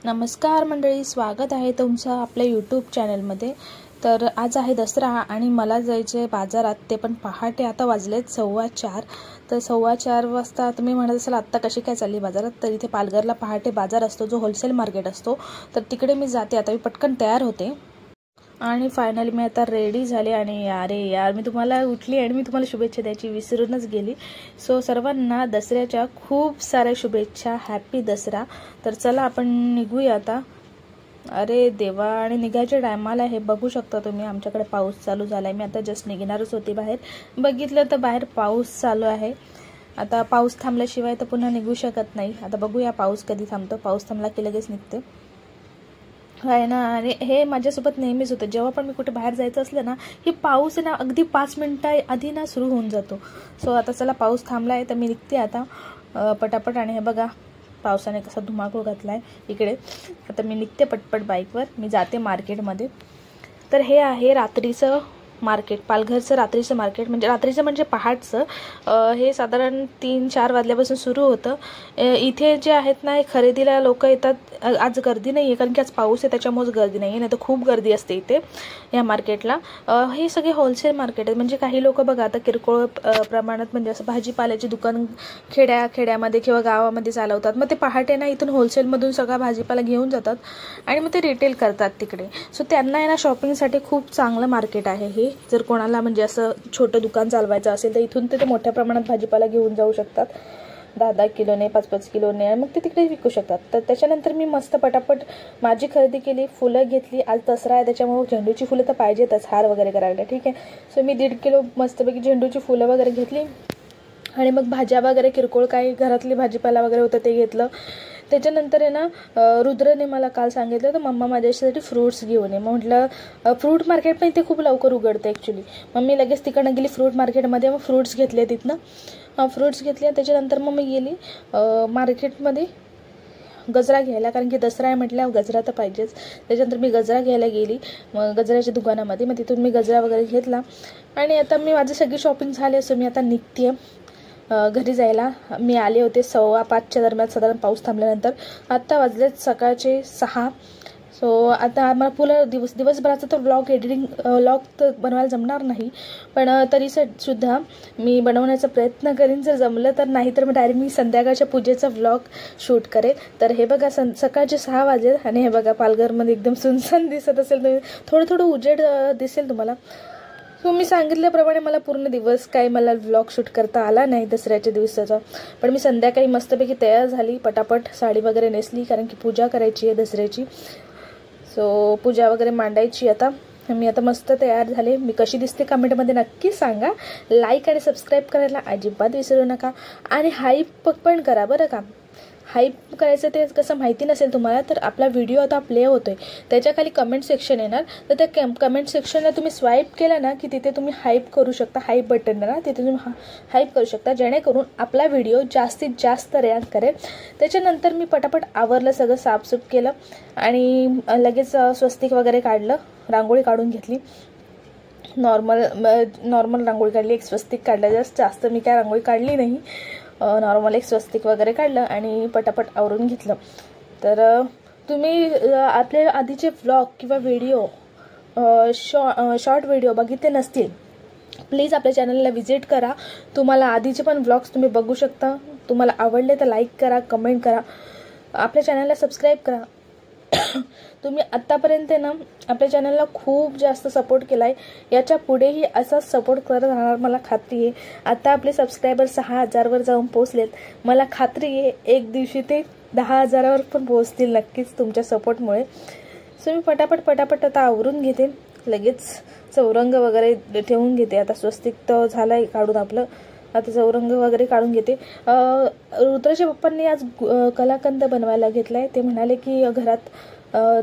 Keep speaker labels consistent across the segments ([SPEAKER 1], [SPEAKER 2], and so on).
[SPEAKER 1] नमस्कार मंडळी, स्वागत आहे तुमचं आपल्या यूट्यूब चॅनलमध्ये। तर आज आहे दसरा आणि मला जायचे बाजारात, ते पण पहाटे। आता वाजलेत 4:15। तर 4:15 वाजता तुम्ही म्हणत असाल आत्ता कशी काय चालली बाजारात, तर इथे पालघरला पहाटे बाजार असतो, जो होलसेल मार्केट असतो। तर तिकडे मी जाते। आता मी पटकन तयार होते आणि फायनली मी आता रेडी झाले। आणि अरे यार, मी तुम्हाला उठली आणि मी तुम्हाला शुभेच्छा द्यायची विसरूनच गेली। सो सर्वांना दसऱ्याच्या खूप साऱ्या शुभेच्छा, हॅपी दसरा। तर चला आपण निघूया आता। अरे देवा, आणि निघायच्या टायमाला हे बघू शकता तुम्ही, आमच्याकडे पाऊस चालू झालाय। मी आता जस्ट निघणारच होती बाहेर, बघितलं तर बाहेर पाऊस चालू आहे। आता पाऊस थांबल्याशिवाय तर पुन्हा निघू शकत नाही। आता बघूया पाऊस कधी थांबतो। पाऊस थांबला की लगेच निघते आहे ना। आणि हे माझ्यासोबत नेहमीच होतं, जेव्हा पण मी कुठे बाहेर जायचं असलं ना, की पाऊस ना अगदी 5 मिनिटं आधी ना सुरू होऊन जातो। सो आता चला पाऊस थांबलाय तर मी निघते आता पटापट। आणि हे बघा पावसाने कसा धुमाकूळ घातलाय इकडे। आता मी निघते पटपट बाईकवर, मी जाते मार्केटमध्ये। तर हे आहे रात्रीचं मार्केट, पालघरचं रात्रीचं मार्केट। म्हणजे रात्रीचं म्हणजे पहाटचं। हे साधारण 3-4 वाजल्यापासून सुरू होतं। इथे जे आहेत ना, खरेदीला लोक येतात। आज गर्दी नाही आहे, कारण की आज पाऊस आहे, त्याच्यामुळेच गर्दी नाही आहे, नाही तर खूप गर्दी असते इथे या मार्केटला। हे सगळे होलसेल मार्केट आहे। म्हणजे काही लोक बघा आता किरकोळ प्रमाणात, म्हणजे असं भाजीपाल्याची दुकान खेड्यामध्ये किंवा गावामध्ये चालवतात। मग ते पहाटे ना इथून होलसेलमधून सगळा भाजीपाला घेऊन जातात आणि मग ते रिटेल करतात तिकडे। सो त्यांना आहे ना शॉपिंगसाठी खूप चांगलं मार्केट आहे हे। जर कोणाला म्हणजे असं छोटं दुकान चालवायचं असेल तर इथून ते मोठ्या प्रमाणात भाजीपाला घेऊन जाऊ शकतात, 10-10 किलोने, 5-5 किलोने, आणि मग ते तिकडे विकू शकतात। तर त्याच्यानंतर मी मस्त पटापट माझी खरेदी केली, फुलं घेतली। आज दसरा आहे त्याच्यामुळे झेंडूची फुलं तर पाहिजेतच, हार वगैरे करायला, ठीक आहे। सो मी 1.5 किलो मस्तपैकी झेंडूची फुलं वगैरे घेतली। आणि मग भाज्या वगैरे किरकोळ काही घरातली भाजीपाला वगैरे होतं ते घेतलं। त्याच्यानंतर आहे ना, रुद्रने मला काल सांगितलं तर मम्मा माझ्यासाठी फ्रूट्स घेऊन ये। म्हटलं फ्रूट मार्केट पण इथे खूप लवकर उघडतं ॲक्च्युली। मग मी लगेच तिकडनं गेली फ्रूट मार्केटमध्ये, मग फ्रूट्स घेतले तिथनं। फ्रूट्स घेतले, त्याच्यानंतर मग मी गेली मार्केटमध्ये गजरा घ्यायला, कारण की दसरा आहे म्हटल्यावर गजरा तर पाहिजेच। त्याच्यानंतर मी गजरा घ्यायला गेली मग गजऱ्याच्या दुकानामध्ये, मग तिथून मी गजरा वगैरे घेतला। आणि आता मी माझी सगळी शॉपिंग झाली असं मी आता निघते घरी जायला। मी आले होते 4:15च्या दरम्यान, साधारण पाऊस थांबल्यानंतर। आत्ता वाजलेत सकाळचे 6। सो आता मला पुढं दिवसभराचा तर व्लॉग तर बनवायला जमणार नाही, पण तरी सुद्धा मी बनवण्याचा प्रयत्न करीन। जर जमलं तर, नाही तर मग डायरेक्ट मी संध्याकाळच्या पूजेचा व्लॉग शूट करेल। तर हे बघा सकाळचे 6 वाजले आणि हे बघा पालघरमध्ये एकदम सुनसान दिसत असेल, थोडं उजेड दिसेल तुम्हाला। सो मी सांगितल्याप्रमाणे मला पूर्ण दिवस काही मला व्लॉग शूट करता आला नाही दसऱ्याच्या दिवसाचा, पण मी संध्याकाळी मस्तपैकी तयार झाली, पटापट साडी वगैरे नेसली, कारण की पूजा करायची आहे दसऱ्याची। सो पूजा वगैरे मांडायची आता। मी आता मस्त तयार झाले। मी कशी दिसते कमेंटमध्ये नक्की सांगा। लाईक आणि सबस्क्राईब करायला अजिबात विसरू नका, आणि हाईप पण करा बरं का। हाईप करायचं ते कसं माहिती नसेल तुम्हाला, तर आपला व्हिडिओ आता प्ले होतोय, त्याच्या खाली कमेंट सेक्शन येणार, तर त्या कमेंट सेक्शनला तुम्ही स्वाईप केलं ना की तिथे तुम्ही हाईप करू शकता। हाईप बटन ना तिथे तुम्ही हाईप करू शकता, जेणेकरून आपला व्हिडिओ जास्तीत जास्त रँक करेल। त्याच्यानंतर मी पटापट आवरलं, सगळं साफसूफ केलं आणि लगेच स्वस्तिक वगैरे काढलं, रांगोळी काढून घेतली। नॉर्मल रांगोळी काढली, एक स्वस्तिक काढलं, जास्त मी काय रांगोळी काढली नाही, नॉर्मल एक स्वस्तिक वगैरे काढलं आणि पटापट आवरून घेतलं। तर तुम्ही आपले आधीचे व्लॉग किंवा व्हिडिओ शॉर्ट व्हिडिओ बघितले नसतील, प्लीज आपल्या चॅनलला व्हिजिट करा। तुम्हाला आधीचे पण व्लॉग्स तुम्ही बघू शकता। तुम्हाला आवडले तर लाईक करा, कमेंट करा, आपल्या चॅनलला सबस्क्राईब करा। तुम्ही आत्तापर्यंत ना आपल्या चॅनलला खूप जास्त सपोर्ट केला आहे, याच्या पुढेही असाच सपोर्ट करत राहणार मला खात्री आहे। आता आपले सबस्क्रायबर 6,000वर जाऊन पोहोचलेत, मला खात्री आहे एक दिवशी ते 10,000वर पण पोहोचतील नक्कीच तुमच्या सपोर्टमुळे। सो मी पटापट आता आवरून घेते, लगेच चौरंग वगैरे ठेवून घेते। आता स्वस्तिक तर झालंय काढून आपलं, आता चौरंग वगैरे काढून घेते। रुद्राच्या पप्पांनी आज कलाकंद बनवायला घेतलाय। ते म्हणाले की घरात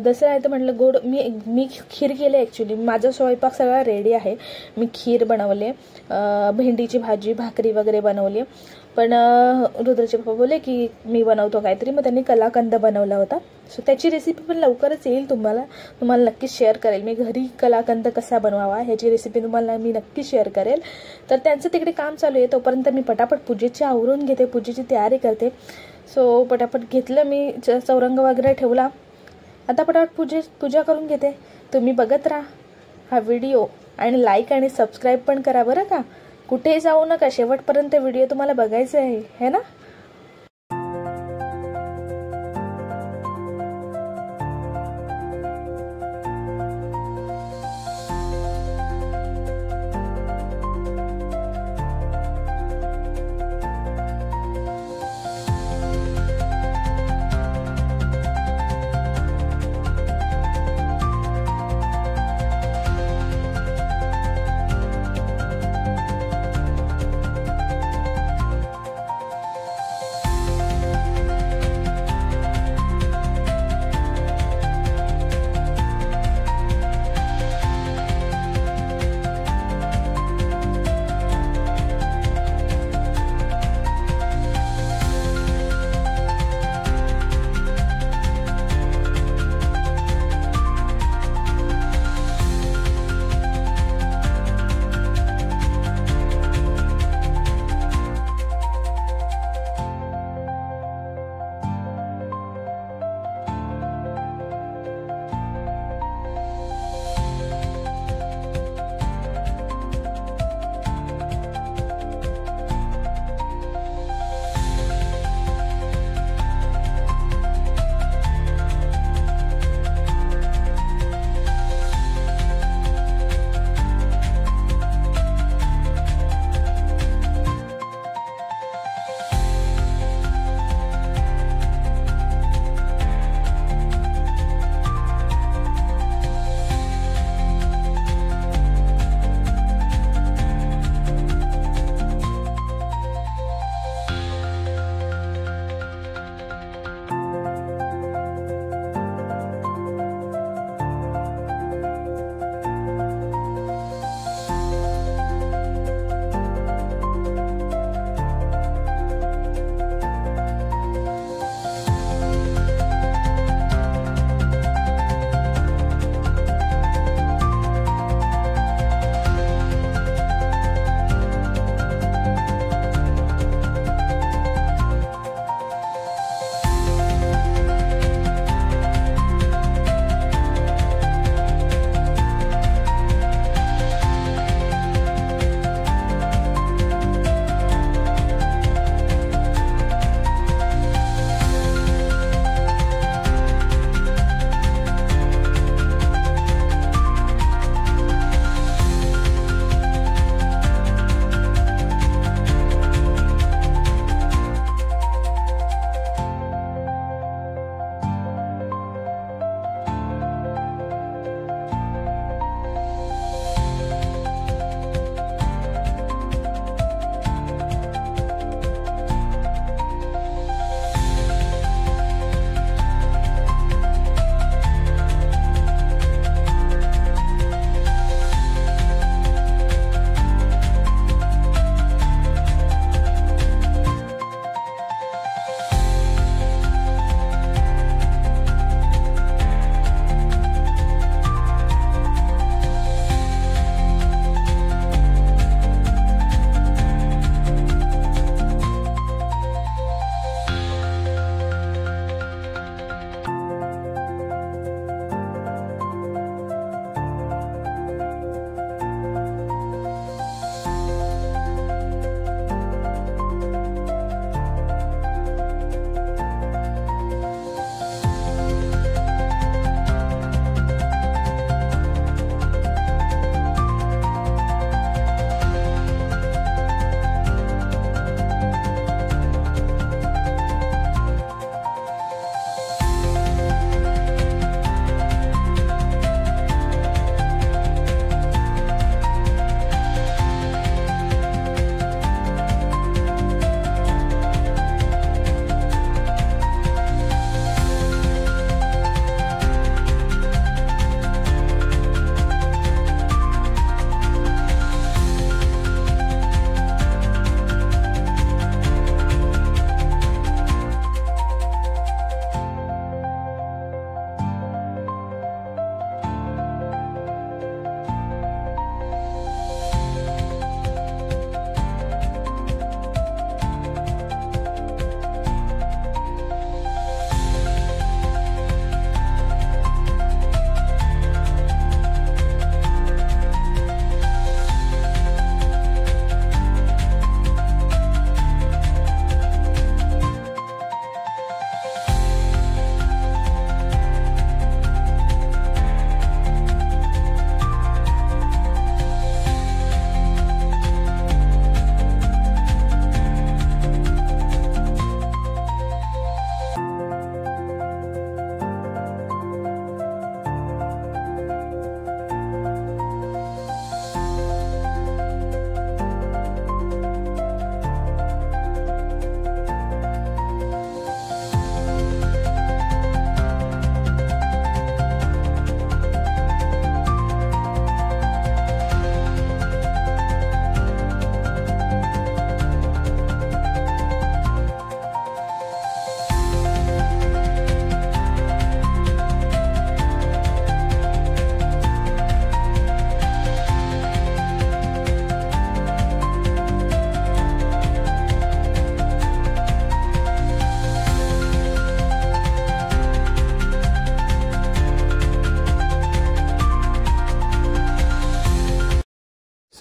[SPEAKER 1] दसरा आहे तर म्हटलं गोड, मी खीर केली ॲक्च्युली। माझा स्वयंपाक सगळा रेडी आहे, मी खीर बनवले, भेंडीची भाजी, भाकरी वगैरे बनवली। पण रुद्राचे पप्पा बोलले की मी बनवतो काहीतरी, मग त्यांनी कलाकंद बनवला होता। सो त्याची रेसिपी पण लवकरच येईल, तुम्हाला नक्कीच शेअर करेल मी। घरी कलाकंद कसा बनवावा ह्याची रेसिपी तुम्हाला मी नक्की शेअर करेल। तर त्यांचं तिकडे काम चालू आहे, तोपर्यंत मी पटापट पूजेची आवरून घेते, पूजेची तयारी करते। सो पटापट घेतलं मी, चौरंग वगैरे ठेवला आता पटापट पूजा करून घेते. तुम्ही बघत राहा हा व्हिडिओ आणि लाईक आणि सबस्क्राईब पण करा बरं का. कुठेही जाऊ नका, शेवटपर्यंत व्हिडिओ तुम्हाला बघायचा आहे ना.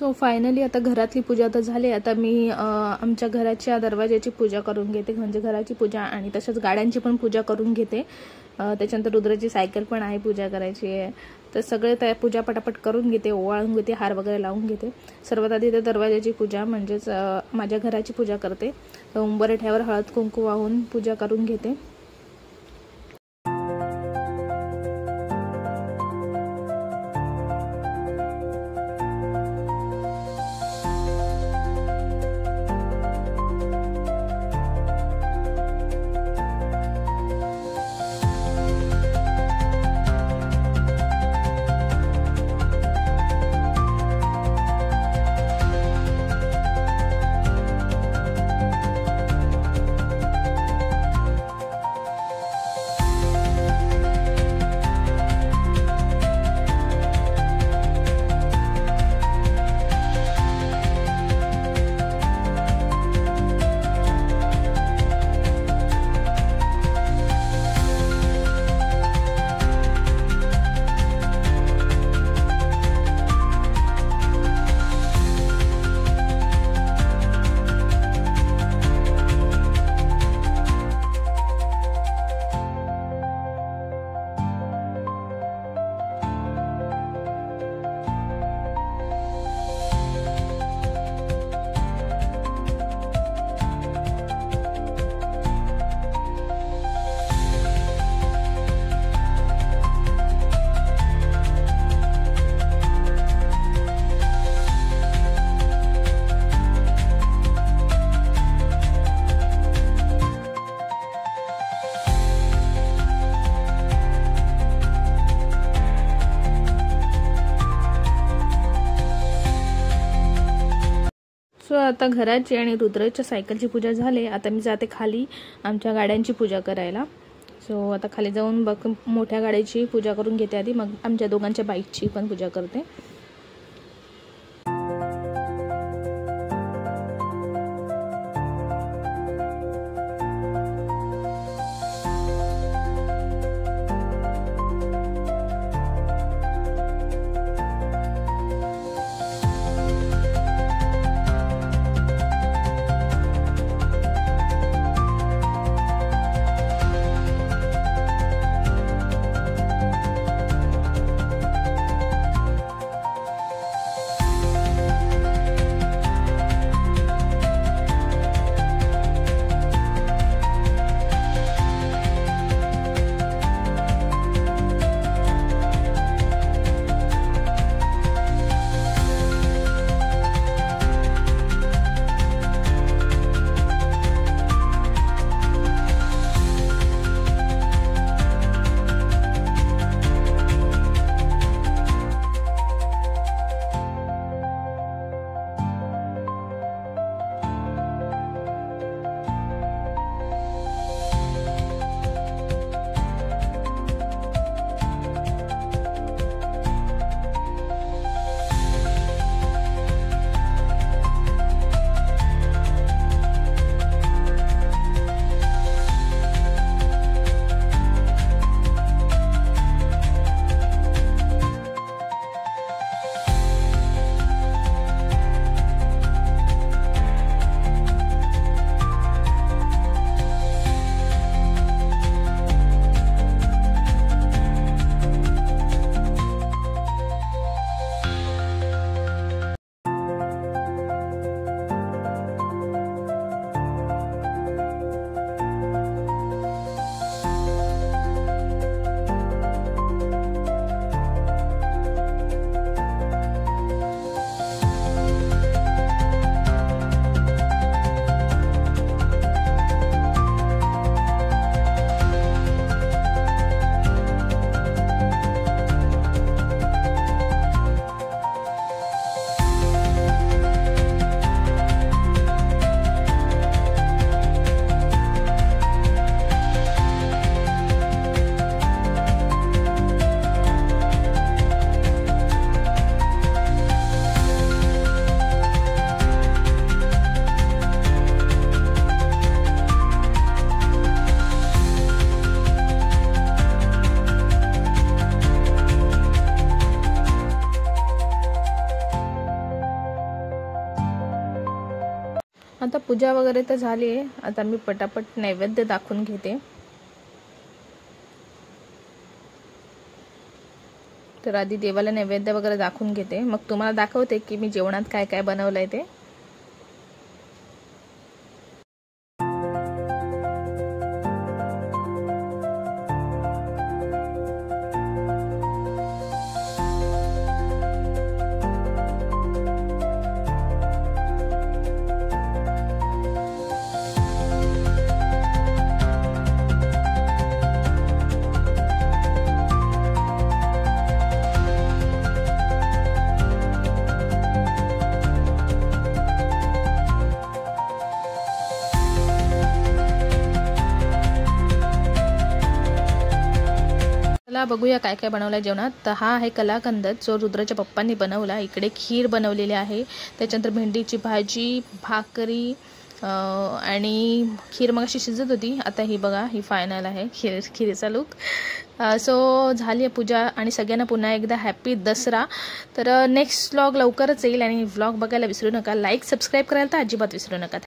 [SPEAKER 1] सो फायनली आता घरातली पूजा तर झाली. आता मी आमच्या घराच्या दरवाजाची पूजा करून घेते, म्हणजे घराची पूजा आणि तसंच गाड्यांची पण पूजा करून घेते. त्याच्यानंतर रुद्राची सायकल पण आहे पूजा करायची आहे. तर सगळे त्या पूजा पटापट करून घेते, ओवाळून घेते, हार वगैरे लावून घेते. सर्वात आधी तर दरवाजाची पूजा म्हणजेच माझ्या घराची पूजा करते. उंबरठ्यावर हळद कुंकू वाहून पूजा करून घेते. सो आता घराची आणि रुद्राच्या सायकलची पूजा झाली. आता मी जाते खाली आमच्या गाड्यांची पूजा करायला. सो आता खाली जाऊन मोठ्या गाडीची पूजा करून घेते आधी, मग आमच्या दोघांच्या बाईकची पण पूजा करते. पूजा वगैरे तर झाली आहे. आता मी पटापट नैवेद्य दाखवून घेते. तर आधी देवाला नैवेद्य वगैरे दाखवून घेते, मग तुम्हाला दाखवते की मी जेवणात काय काय बनवलंय ते. चला बघूया काय काय बनवलं जेवणात. तर हा आहे कलाकंद जो रुद्राच्या पप्पांनी बनवला. इकडे खीर बनवलेली आहे, त्याच्यानंतर भेंडीची भाजी, भाकरी आणि खीर मग अशी शिजत होती. आता ही बघा, ही फायनल आहे खीरचा लुक. सो झाली आहे पूजा आणि सगळ्यांना पुन्हा एकदा हॅपी दसरा. तर नेक्स्ट व्लॉग लवकरच येईल आणि व्लॉग बघायला विसरू नका. लाईक सबस्क्राईब करायला तर अजिबात विसरू नका.